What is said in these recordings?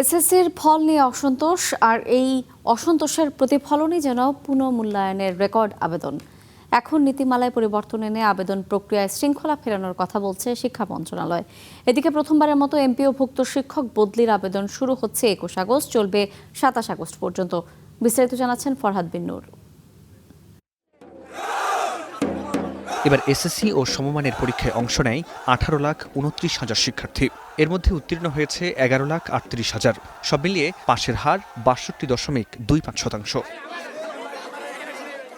এসএসসির ফল নিয়ে অসন্তোষ, আর এই অসন্তোষের প্রতিফলনই যেন পুনর্মূল্যায়নের রেকর্ড আবেদন। এখন নীতিমালায় পরিবর্তন এনে আবেদন প্রক্রিয়ায় শৃঙ্খলা ফেরানোর কথা বলছে শিক্ষা মন্ত্রণালয়। এদিকে প্রথমবারের মতো এমপিওভুক্ত শিক্ষক বদলির আবেদন শুরু হচ্ছে 21 আগস্ট, চলবে 27 আগস্ট পর্যন্ত। বিস্তারিত জানাচ্ছেন ফরহাদ বিন নূর। এবার এসএসসি ও সমমানের পরীক্ষায় অংশ নেয় 18,29,000 শিক্ষার্থী। এর মধ্যে উত্তীর্ণ হয়েছে 11,38,000। সব মিলিয়ে পাশের হার 62.25%।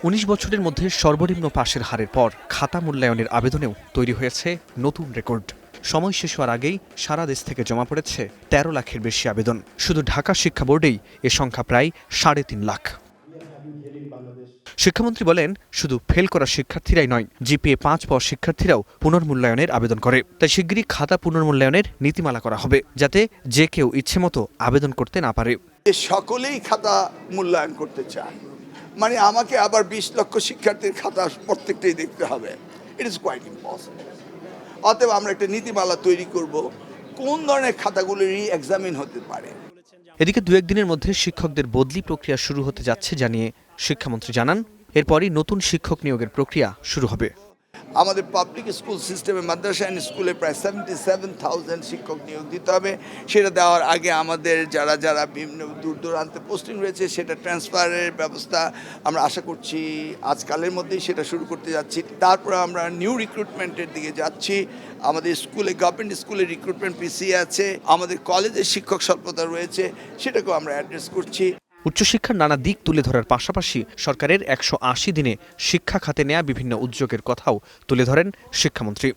19 বছরের মধ্যে সর্বনিম্ন পাশের হারের পর খাতা মূল্যায়নের আবেদনেও তৈরি হয়েছে নতুন রেকর্ড। সময় শেষ হওয়ার আগেই সারা দেশ থেকে জমা পড়েছে 13 লাখের বেশি আবেদন। শুধু ঢাকা শিক্ষা বোর্ডেই এ সংখ্যা প্রায় 3.5 লাখ। শিক্ষামন্ত্রী বলেন, শুধু ফেল করা শিক্ষার্থীরাই নয়, জিপিএ 5 পাওয়া শিক্ষার্থীরাও পুনর্মূল্যায়নের আবেদন করে। তাই শিগগিরই খাতা পুনর্মূল্যায়নের নীতিমালা করা হবে, যাতে যে কেউ ইচ্ছেমতো আবেদন করতে না পারে। সকলেই খাতা মূল্যায়ন করতে চায়, মানে আমাকে আবার 20 লক্ষ শিক্ষার্থীর খাতা প্রত্যেকটাই দেখতে হবে। It is quite impossible. অতএব আমরা একটা নীতিমালা তৈরি করব কোন ধরনের খাতাগুলো রি-এক্সামিন হতে পারে। এদিকে 2-1 দিনের মধ্যে শিক্ষকদের বদলি প্রক্রিয়া শুরু হতে যাচ্ছে জানিয়ে শিক্ষামন্ত্রী জানান, এরপরই নতুন শিক্ষক নিয়োগের প্রক্রিয়া শুরু হবে। আমাদের পাবলিক স্কুল সিস্টেমে মাদ্রাসা অ্যান্ড স্কুলে প্রায় 77,000 শিক্ষক নিয়োগ দিতে হবে। সেটা দেওয়ার আগে আমাদের যারা বিভিন্ন দূর দূরান্তে পোস্টিং রয়েছে, সেটা ট্রান্সফারের ব্যবস্থা আমরা আশা করছি আজকালের মধ্যেই সেটা শুরু করতে যাচ্ছি। তারপর আমরা নিউ রিক্রুটমেন্টের দিকে যাচ্ছি। আমাদের স্কুলে, গভর্নমেন্ট স্কুলে রিক্রুটমেন্ট পিছিয়ে আছে, আমাদের কলেজের শিক্ষক স্বল্পতা রয়েছে, সেটাকেও আমরা অ্যাড্রেস করছি। উচ্চশিক্ষার নানা দিক তুলে ধরার পাশাপাশি সরকারের 180 দিনে শিক্ষা খাতে নেয়া বিভিন্ন উদ্যোগের কথাও তুলে ধরেন শিক্ষামন্ত্রী।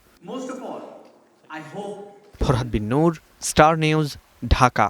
ফরহাদ বিন নূর, স্টার নিউজ, ঢাকা।